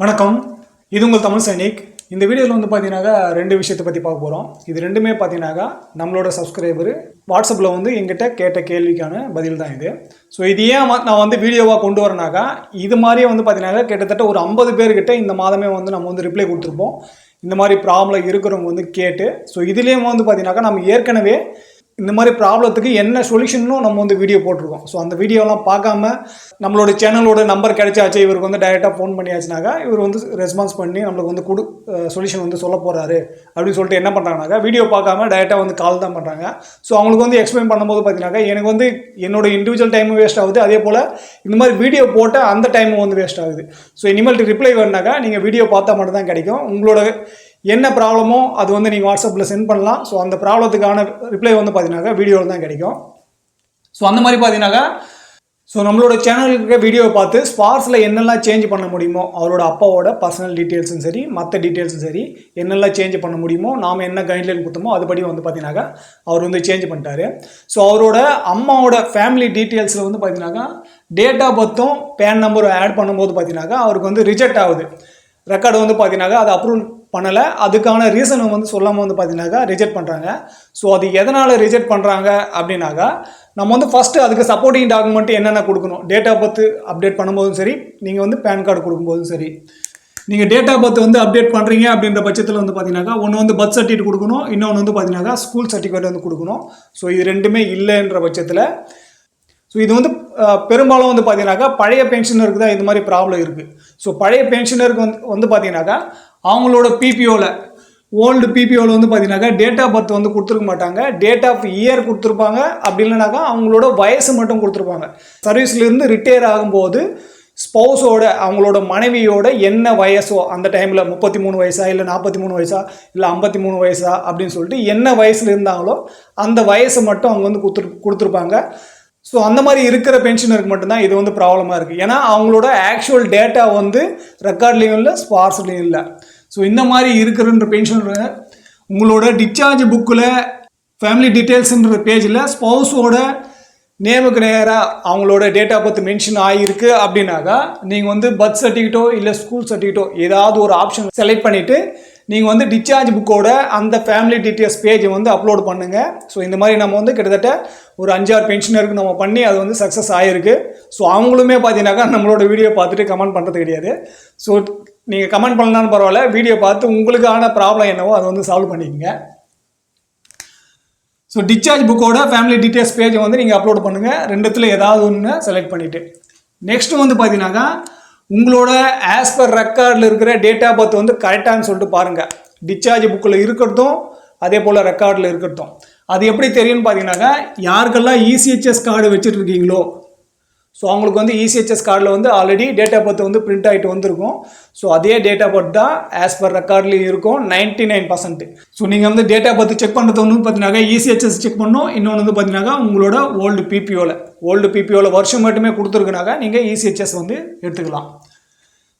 வணக்கம். இது உங்கள் தமிழ் சைனிக். இந்த வீடியோவில் வந்து பார்த்தீங்கன்னாக்கா ரெண்டு விஷயத்தை பற்றி பார்க்க போகிறோம். இது ரெண்டுமே பார்த்தீங்கன்னாக்கா நம்மளோட சப்ஸ்கிரைபரு வாட்ஸ்அப்பில் வந்து எங்கிட்ட கேட்ட கேள்விக்கான பதில் தான் இது. ஸோ இது ஏன் நான் வந்து வீடியோவாக கொண்டு வரேனாக்கா, இது மாதிரியே வந்து பார்த்தீங்கன்னாக்கா கிட்டத்தட்ட ஒரு 50 பேர்கிட்ட இந்த மாதமே வந்து நம்ம வந்து ரிப்ளை கொடுத்துருப்போம். இந்த மாதிரி ப்ராப்ளம் இருக்கிறவங்க வந்து கேட்டு, ஸோ இதுலேயும் வந்து பார்த்தீங்கன்னாக்கா நம்ம ஏற்கனவே இந்த மாதிரி ப்ராப்ளத்துக்கு என்ன சொல்யூஷனும் நம்ம வந்து வீடியோ போட்டிருக்கோம். ஸோ அந்த வீடியோலாம் பார்க்காம நம்மளோட சேனலோட நம்பர் கிடைச்சாச்சு, இவருக்கு வந்து டைரெக்டாக ஃபோன் பண்ணியாச்சுனாக்கா இவர் வந்து ரெஸ்பான்ஸ் பண்ணி நம்மளுக்கு வந்து சொல்யூஷன் வந்து சொல்ல போகிறாரு அப்படின்னு சொல்லிட்டு என்ன பண்ணுறாங்கனாக்கா, வீடியோ பார்க்காம டைரெக்டாக வந்து கால் தான் பண்ணுறாங்க. ஸோ அவங்களுக்கு வந்து எக்ஸ்பிளைன் பண்ணும்போது பார்த்தீங்கன்னாக்கா எனக்கு வந்து என்னோட இண்டிவிஜுவல் டைமும் வேஸ்ட் ஆகுது, அதே போல் இந்த மாதிரி வீடியோ போட்ட அந்த டைமும் வந்து வேஸ்ட் ஆகுது. ஸோ இனிமேல் ரிப்ளை வேணுனாக்கா நீங்கள் வீடியோ பார்த்தா மட்டும் தான் கிடைக்கும். உங்களோட என்ன ப்ராப்ளமோ அது வந்து நீங்கள் வாட்ஸ்அப்பில் சென்ட் பண்ணலாம். ஸோ அந்த ப்ராப்ளத்துக்கான ரிப்ளை வந்து பார்த்தீங்கன்னாக்கா வீடியோவில் தான் கிடைக்கும். ஸோ அந்த மாதிரி பார்த்தீங்கன்னாக்கா நம்மளோட சேனலுக்கு வீடியோவை பார்த்து ஸ்பார்ஸில் என்னெல்லாம் சேஞ்ச் பண்ண முடியுமோ, அவரோட அப்பாவோட பர்சனல் டீட்டெயில்ஸும் சரி மற்ற டீட்டெயில்ஸும் சரி என்னெல்லாம் சேஞ்ச் பண்ண முடியுமோ, நாம் என்ன கைட்லைன் கொடுத்தோமோ அதுபடி வந்து பார்த்தீங்கன்னாக்கா அவர் வந்து சேஞ்ச் பண்ணிட்டாரு. ஸோ அவரோட அம்மாவோட ஃபேமிலி டீட்டெயில்ஸில் வந்து பார்த்தீங்கன்னாக்கா டேட் ஆஃப் பர்த்தும் பேன் நம்பரும் ஆட் பண்ணும்போது பார்த்தீங்கன்னாக்கா அவருக்கு வந்து ரிஜெக்ட் ஆகுது. ரெக்கார்டு வந்து பார்த்தீங்கன்னாக்கா அதை அப்ரூவல் பண்ணலை. அதுக்கான ரீசனை வந்து சொல்லாமல் வந்து பார்த்தீங்கன்னாக்கா ரிஜெக்ட் பண்ணுறாங்க. ஸோ அது எதனால் ரிஜெக்ட் பண்ணுறாங்க அப்படின்னாக்கா, நம்ம வந்து ஃபஸ்ட்டு அதுக்கு சப்போர்ட்டிங் டாக்குமெண்ட் என்னென்ன கொடுக்கணும், டேட் ஆஃப் பர்த் அப்டேட் பண்ணும்போதும் சரி, நீங்கள் வந்து பேன் கார்டு கொடுக்கும்போதும் சரி, நீங்கள் டேட் ஆஃப் பர்த் வந்து அப்டேட் பண்ணுறீங்க அப்படின்ற பட்சத்தில் வந்து பார்த்தீங்கன்னாக்கா ஒன்று வந்து பர்த் சர்டிஃபிகேட் கொடுக்கணும், இன்னொன்று வந்து பார்த்தீங்கன்னாக்கா ஸ்கூல் சர்டிஃபிகேட் வந்து கொடுக்கணும். ஸோ இது ரெண்டுமே இல்லைன்ற பட்சத்தில் ஸோ இது வந்து பெரும்பாலும் வந்து பார்த்தீங்கன்னாக்கா பழைய பென்ஷனருக்கு தான் இந்த மாதிரி ப்ராப்ளம் இருக்குது. ஸோ பழைய பென்ஷனருக்கு வந்து பார்த்தீங்கன்னாக்கா அவங்களோட பிபிஓவில் ஓல்டு பிபிஓவில் வந்து பார்த்தீங்கன்னாக்கா டேட் ஆஃப் பர்த் வந்து கொடுத்துருக்க மாட்டாங்க, டேட் ஆஃப் இயர் கொடுத்துருப்பாங்க. அப்படி இல்லைனாக்கா அவங்களோட வயசு மட்டும் கொடுத்துருப்பாங்க. சர்வீஸ்லேருந்து ரிட்டையர் ஆகும்போது ஸ்பௌஸோட அவங்களோட மனைவியோட என்ன வயசோ அந்த டைமில் 33 வயசா இல்லை 43 வயசா இல்லை 53 வயசா அப்படின்னு சொல்லிட்டு என்ன வயசில் இருந்தாங்களோ அந்த வயசை மட்டும் அவங்க வந்து கொடுத்துருப்பாங்க. ஸோ அந்த மாதிரி இருக்கிற பென்ஷனருக்கு மட்டும்தான் இது வந்து ப்ராப்ளமாக இருக்குது. ஏன்னா அவங்களோட ஆக்சுவல் டேட்டா வந்து ரெக்கார்ட்லேயும் இல்லை, ஸ்பார்ஸ்லேயும் இல்லை. ஸோ இந்த மாதிரி இருக்கிறன்ற பென்ஷனர் உங்களோட டிஸ்சார்ஜ் புக்கில் ஃபேமிலி டீட்டெயில்ஸுன்ற பேஜில் ஸ்பௌஸோட நேமுக்கு நேராக அவங்களோட டேட் ஆஃப் பர்த் மென்ஷன் ஆகியிருக்கு அப்படின்னாக்கா நீங்கள் வந்து பர்த் சர்டிஃபிகேட்டோ இல்லை ஸ்கூல் சர்டிஃபிகேட்டோ ஏதாவது ஒரு ஆப்ஷன் செலக்ட் பண்ணிவிட்டு நீங்கள் வந்து டிஸ்சார்ஜ் புக்கோட அந்த ஃபேமிலி டீட்டெயில்ஸ் பேஜை வந்து அப்லோட் பண்ணுங்கள். ஸோ இந்த மாதிரி நம்ம வந்து கிட்டத்தட்ட ஒரு 5-6 பென்ஷனருக்கு நம்ம பண்ணி அது வந்து சக்ஸஸ் ஆகிருக்கு. ஸோ அவங்களுமே பார்த்தீங்கன்னாக்கா நம்மளோட வீடியோ பார்த்துட்டு கமெண்ட் பண்ணுறது கிடையாது. ஸோ நீங்கள் கமெண்ட் பண்ணலான்னு பரவாயில்ல, வீடியோ பார்த்து உங்களுக்கான ப்ராப்ளம் என்னவோ அதை வந்து சால்வ் பண்ணிக்கோங்க. ஸோ டிஸ்சார்ஜ் புக்கோட ஃபேமிலி டீட்டெயில்ஸ் பேஜை வந்து நீங்கள் அப்லோட் பண்ணுங்கள், ரெண்டுத்தில் ஏதாவது ஒன்று செலக்ட் பண்ணிவிட்டு. நெக்ஸ்ட்டு வந்து பார்த்தீங்கன்னாக்கா உங்களோட ஆஸ் பர் ரெக்கார்டில் இருக்கிற டேட் ஆஃப் பர்த் வந்து கரெக்டானு சொல்லிட்டு பாருங்கள். டிஸ்சார்ஜ் புக்கில் இருக்கிறதும் அதே போல் ரெக்கார்டில் இருக்கிறதும் அது எப்படி தெரியும்னு பார்த்தீங்கன்னாக்கா, யாருக்கெல்லாம் இசிஹெச்எஸ் கார்டு வச்சுட்டு இருக்கீங்களோ ஸோ அவங்களுக்கு வந்து இசிஹெச்எஸ் கார்டில் வந்து ஆல்ரெடி டேட் ஆஃப் பர்த் வந்து பிரிண்ட் ஆகிட்டு வந்திருக்கும். ஸோ அதே டேட் ஆஃப் பர்த் தான் ஆஸ் பர் ரெக்கார்ட்லேயும் இருக்கும் 99%. ஸோ நீங்கள் வந்து டேட் ஆஃப் பர்த் செக் பண்ணுறது ஒன்று பார்த்தீங்கன்னாக்கா இசிஹெச்எஸ் செக் பண்ணணும், இன்னொன்று வந்து பார்த்தீங்கன்னாக்கா உங்களோட ஓல்டு பிபிஓவில் வருஷம் மட்டுமே கொடுத்துருக்குனாக்கா நீங்கள் இசிஹெச்எஸ் வந்து எடுத்துக்கலாம்.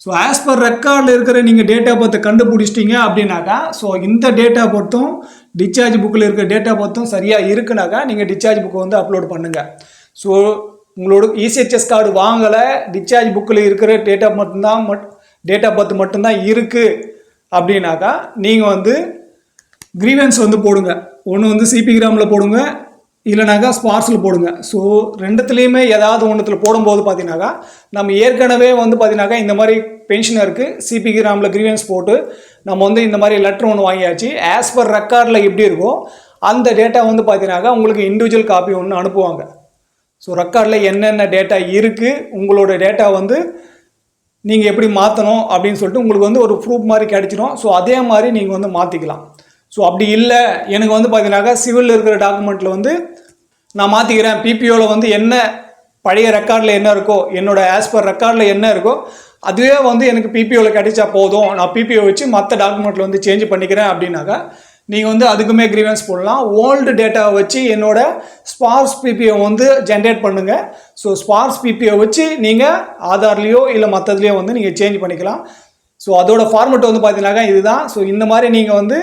ஸோ ஆஸ் பர் ரெக்கார்டில் இருக்கிற நீங்கள் டேட் ஆஃப் பர்த்தை கண்டுபிடிச்சிட்டிங்க அப்படின்னாக்கா, ஸோ இந்த டேட் ஆஃப் பர்த்தும் டிஸ்சார்ஜ் புக்கில் இருக்கிற டேட் ஆஃப் பர்த்தும் சரியாக இருக்குனாக்கா நீங்கள் டிஸ்சார்ஜ் புக்கை வந்து அப்லோட் பண்ணுங்கள். ஸோ உங்களோட இசிஹெச்எஸ் கார்டு வாங்கலை, டிஸ்சார்ஜ் புக்கில் இருக்கிற டேட் ஆஃப் பர்த் மட்டும்தான் இருக்குது அப்படின்னாக்கா நீங்கள் வந்து கிரீவன்ஸ் வந்து போடுங்க. ஒன்று வந்து சிபி கிராமில் போடுங்க, இல்லைனாக்கா ஸ்பார்ஸில் போடுங்க. ஸோ ரெண்டுத்துலேயுமே ஏதாவது ஒன்றுத்தில் போடும்போது பார்த்தீங்கன்னாக்கா நம்ம ஏற்கனவே வந்து பார்த்தீங்கன்னாக்கா இந்த மாதிரி பென்ஷனருக்கு சிபி கிராமில் கிரீவன்ஸ் போட்டு நம்ம வந்து இந்த மாதிரி லெட்டர் ஒன்று வாங்கியாச்சு. ஆஸ் பர் ரெக்கார்டில் எப்படி இருக்கோ அந்த டேட்டா வந்து பார்த்தீங்கன்னாக்கா உங்களுக்கு இண்டிவிஜுவல் காப்பி ஒன்று அனுப்புவாங்க. ஸோ ரெக்கார்டில் என்னென்ன டேட்டா இருக்குது, உங்களோட டேட்டா வந்து நீங்கள் எப்படி மாற்றணும் அப்படின்னு சொல்லிட்டு உங்களுக்கு வந்து ஒரு ப்ரூஃப் மாதிரி கிடைச்சிடும். ஸோ அதே மாதிரி நீங்கள் வந்து மாற்றிக்கலாம். ஸோ அப்படி இல்லை, எனக்கு வந்து பார்த்தீங்கன்னாக்கா சிவிலில் இருக்கிற டாக்குமெண்ட்டில் வந்து நான் மாற்றிக்கிறேன், பிபிஓவில் வந்து என்ன பழைய ரெக்கார்டில் என்ன இருக்கோ, என்னோட ஆஸ் பர் ரெக்கார்டில் என்ன இருக்கோ அதுவே வந்து எனக்கு பிபிஓவில் கிடைச்சா போதும், நான் பிபிஓ வச்சு மற்ற டாக்குமெண்ட்டில் வந்து சேஞ்ச் பண்ணிக்கிறேன் அப்படின்னாக்கா நீங்கள் வந்து அதுக்குமே கிரீவன்ஸ் போடலாம். ஓல்டு டேட்டாவை வச்சு என்னோட ஸ்பார்ஸ் பிபிஓ வந்து ஜென்ரேட் பண்ணுங்கள். ஸோ ஸ்பார்ஸ் பிபிஓ வச்சு நீங்கள் ஆதார்லேயோ இல்லை மற்றதுலேயோ வந்து நீங்கள் சேஞ்ச் பண்ணிக்கலாம். ஸோ அதோட ஃபார்மெட் வந்து பார்த்தீங்கன்னாக்கா இதுதான். ஸோ இந்த மாதிரி நீங்கள் வந்து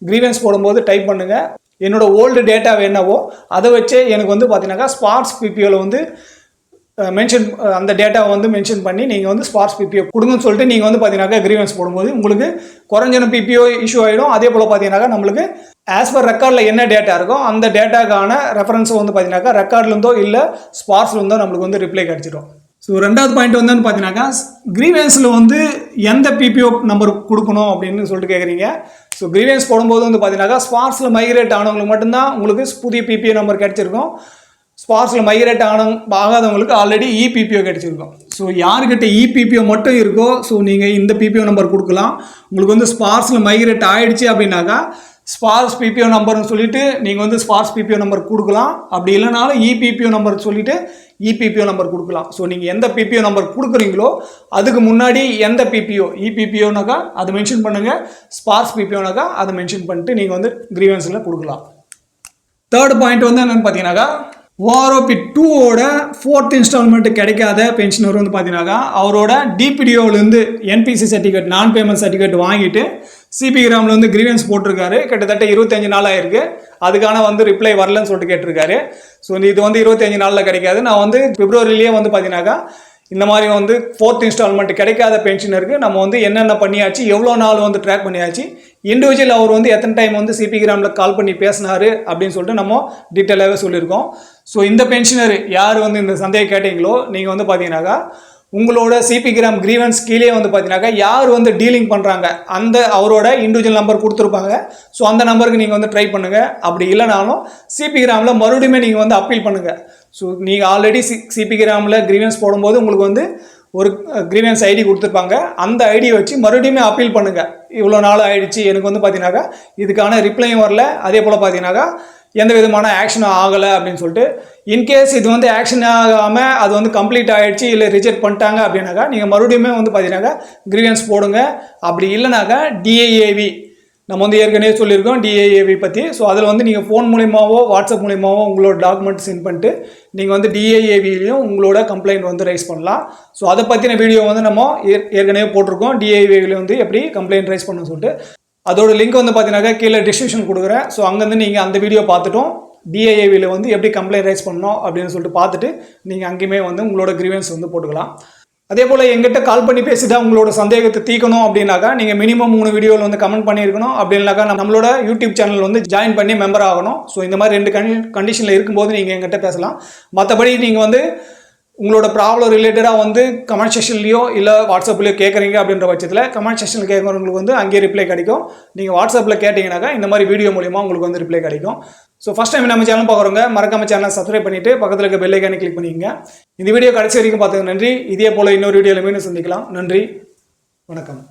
கிரீவன்ஸ் போடும்போது டைப் பண்ணுங்கள், என்னோட ஓல்டு டேட்டா என்னவோ அதை வச்சே எனக்கு வந்து பார்த்தீங்கன்னாக்கா ஸ்பார்ஸ் பிபிஓவில் வந்து மென்ஷன் அந்த டேட்டாவை வந்து மென்ஷன் பண்ணி நீங்கள் வந்து ஸ்பார்ஸ் பிபிஓ கொடுங்கன்னு சொல்லிட்டு நீங்கள் வந்து பார்த்தீங்கன்னாக்கா கிரீவன்ஸ் போடும்போது உங்களுக்கு குறைஞ்சன பிபிஓ இஷ்யூ ஆகிடும். அதே போல் பார்த்தீங்கன்னாக்கா நம்மளுக்கு ஆஸ் பர் ரெக்கார்டில் என்ன டேட்டா இருக்கோ அந்த டேட்டாக்கான ரெஃபரன்ஸை வந்து பார்த்தீங்கன்னாக்கா ரெக்கார்ட்லேருந்தோ இல்லை ஸ்பார்ஸ்லேருந்தோ நம்மளுக்கு வந்து ரிப்ளை கிடச்சிடும். ஸோ ரெண்டாவது பாயிண்ட் வந்து பார்த்தீங்கன்னாக்கா கிரீவன்ஸில் வந்து எந்த பிபிஓ நம்பர் கொடுக்கணும் அப்படின்னு சொல்லிட்டு கேட்குறீங்க. ஸோ கிரீவன்ஸ் போடும்போது வந்து பார்த்தீங்கன்னாக்கா ஸ்பார்ஸில் மைக்ரேட் ஆனவங்களுக்கு மட்டும்தான் உங்களுக்கு புதிய பிபிஓ நம்பர் கிடச்சிருக்கும். ஸ்பார்ஸில் மைக்ரேட் ஆகாதவங்களுக்கு ஆல்ரெடி இபிபிஓ கிடச்சிருக்கும். ஸோ யாருக்கிட்ட இபிபிஓ மட்டும் இருக்கோ ஸோ நீங்கள் இந்த பிபிஓ நம்பர் கொடுக்கலாம். உங்களுக்கு வந்து ஸ்பார்ஸில் மைக்ரேட் ஆகிடுச்சு அப்படின்னாக்கா ஸ்பார்ஸ் பிபிஓ நம்பர்னு சொல்லிட்டு நீங்கள் வந்து ஸ்பார்ஸ் பிபிஓ நம்பர் கொடுக்கலாம். அப்படி இல்லைனாலும் இபிபிஓ நம்பர் சொல்லிட்டு இபிபிஓ நம்பர் கொடுக்கலாம். ஸோ நீங்கள் எந்த பிபிஓ நம்பர் கொடுக்குறீங்களோ அதுக்கு முன்னாடி எந்த பிபிஓ இபிபிஓனாக்கா அதை மென்ஷன் பண்ணுங்கள், ஸ்பார்ஸ் பிபிஓனாக்கா அதை மென்ஷன் பண்ணிட்டு நீங்கள் வந்து கிரீவன்ஸில் கொடுக்கலாம். தேர்ட் பாயிண்ட் வந்து என்னென்னு பார்த்தீங்கன்னாக்கா ஓஆர்ஓபி 2ஓட 4th இன்ஸ்டால்மெண்ட் கிடைக்காத பென்ஷனர் வந்து பார்த்தீங்கன்னாக்கா அவரோட டிபிடிஓலேருந்து என்பிசி சர்டிஃபிகேட் நான் பேமெண்ட் சர்டிஃபிகேட் வாங்கிட்டு சிபி கிராமில் வந்து கிரீவன்ஸ் போட்டிருக்காரு. கிட்டத்தட்ட 25 நாள் ஆயிருக்கு. அதுக்கான வந்து ரிப்ளை வரலன்னு சொல்லிட்டு கேட்டிருக்காரு. ஸோ இது வந்து 25 நாளில் கிடைக்காது. நான் வந்து பிப்ரவரிலேயே வந்து பார்த்தீங்கன்னாக்கா இந்த மாதிரி வந்து 4th இன்ஸ்டால்மெண்ட் கிடைக்காத பென்ஷனருக்கு நம்ம வந்து என்னென்ன பண்ணியாச்சு, எவ்வளோ நாள் வந்து ட்ராக் பண்ணியாச்சு, இண்டிவிஜுவல் அவர் வந்து எத்தனை டைம் வந்து சிபி கிராமில் கால் பண்ணி பேசினாரு அப்படின்னு சொல்லிட்டு நம்ம டீட்டெயிலாகவே சொல்லியிருக்கோம். ஸோ இந்த பென்ஷனர் யார் வந்து இந்த சந்தேகம் கேட்டீங்களோ நீங்கள் வந்து பார்த்தீங்கன்னாக்கா உங்களோட சிபி கிராம் கிரீவன்ஸ் கீழே வந்து பார்த்தீங்கன்னாக்கா யார் வந்து டீலிங் பண்ணுறாங்க அந்த அவரோட இண்டிவிஜுவல் நம்பர் கொடுத்துருப்பாங்க. ஸோ அந்த நம்பருக்கு நீங்கள் வந்து ட்ரை பண்ணுங்கள். அப்படி இல்லைனாலும் சிபி கிராமில் மறுபடியுமே நீங்கள் வந்து அப்பீல் பண்ணுங்கள். ஸோ நீங்கள் ஆல்ரெடி சிபி கிராமில் கிரீவன்ஸ் போடும்போது உங்களுக்கு வந்து ஒரு கிரீவன்ஸ் ஐடி கொடுத்துருப்பாங்க. அந்த ஐடியை வச்சு மறுபடியுமே அப்பீல் பண்ணுங்கள். இவ்வளோ நாள் ஆகிடுச்சு, எனக்கு வந்து பார்த்தீங்கன்னாக்கா இதுக்கான ரிப்ளையும் வரல, அதே போல் பார்த்தீங்கன்னாக்கா எந்த விதமான ஆக்ஷனும் ஆகலை அப்படின்னு சொல்லிட்டு இன்கேஸ் இது வந்து ஆக்ஷன் ஆகாமல் அது வந்து கம்ப்ளீட் ஆகிடுச்சு இல்லை ரிஜெக்ட் பண்ணிட்டாங்க அப்படின்னாக்கா நீங்கள் மறுபடியுமே வந்து பார்த்தீங்கன்னாக்கா கிரீவன்ஸ் போடுங்க. அப்படி இல்லைனாக்கா டிஏஏவி நம்ம வந்து ஏற்கனவே சொல்லியிருக்கோம் டிஏஏவி பற்றி. ஸோ அதில் வந்து நீங்கள் ஃபோன் மூலியமாகவோ வாட்ஸ்அப் மூலியமாகவோ உங்களோட டாக்குமெண்ட் சென்ட் பண்ணிட்டு நீங்கள் வந்து டிஏஏவிலையும் உங்களோட கம்ப்ளைண்ட் வந்து ரைஸ் பண்ணலாம். ஸோ அதை பற்றின வீடியோ வந்து நம்ம ஏற்கனவே போட்டிருக்கோம். டிஏஏவியில் வந்து எப்படி கம்ப்ளைண்ட் ரைஸ் பண்ணணும்னு சொல்லிட்டு அதோட லிங்க் வந்து பார்த்தீங்கன்னாக்கா கீழே டிஸ்கிரிப்ஷன் கொடுக்குறேன். ஸோ அங்கேருந்து நீங்கள் அந்த வீடியோ பார்த்துட்டோம் டிஏஏவியில் வந்து எப்படி கம்ப்ளைண்ட் ரைஸ் பண்ணணும் அப்படின்னு சொல்லிட்டு பார்த்துட்டு நீங்கள் அங்கேயுமே வந்து உங்களோட கிரீவன்ஸ் வந்து போட்டுக்கலாம். அதே போல் எங்கிட்ட கால் பண்ணி பேசிட்டா உங்களோட சந்தேகத்தை தீர்க்கணும் அப்படின்னாக்கா நீங்கள் மினிமம் 3 வீடியோவில் வந்து கமெண்ட் பண்ணியிருக்கணும். அப்படின்னாக்கா நம்மளோட யூடியூப் சேனல் வந்து ஜாயின் பண்ணி மெம்பர் ஆகணும். ஸோ இந்த மாதிரி 2 கண்டிஷனில் இருக்கும்போது நீங்கள் எங்கிட்ட பேசலாம். மற்றபடி நீங்கள் வந்து உங்களோட ப்ராப்ளம் ரிலேட்டடாக வந்து கமெண்ட் செக்ஷன்லையோ இல்லை வாட்ஸ்அப்லையோ கேட்குறீங்க அப்படின்ற பட்சத்தில் கமெண்ட் செக்ஷனில் கேட்குறவங்களுக்கு வந்து அங்கேயே ரிப்ளை கிடைக்கும். நீங்கள் வாட்ஸ்அப்பில் கேட்டிங்கனாக்கா இந்த மாதிரி வீடியோ மூலிமா உங்களுக்கு வந்து ரிப்ளை கிடைக்கும். ஸோ ஃபஸ்ட் டைம் நம்ம சேனல் பார்க்குறவங்க மறக்காம சேனலை சப்ஸ்கிரைப் பண்ணிவிட்டு பக்கத்தில் இருக்க பெல் ஐக்கானை கிளிக் பண்ணிக்கங்க. இந்த வீடியோ கடைசி வரைக்கும் பார்த்ததுக்கு நன்றி. இதே போல் இன்னொரு வீடியோவில் மீண்டும் சந்திக்கலாம். நன்றி, வணக்கம்.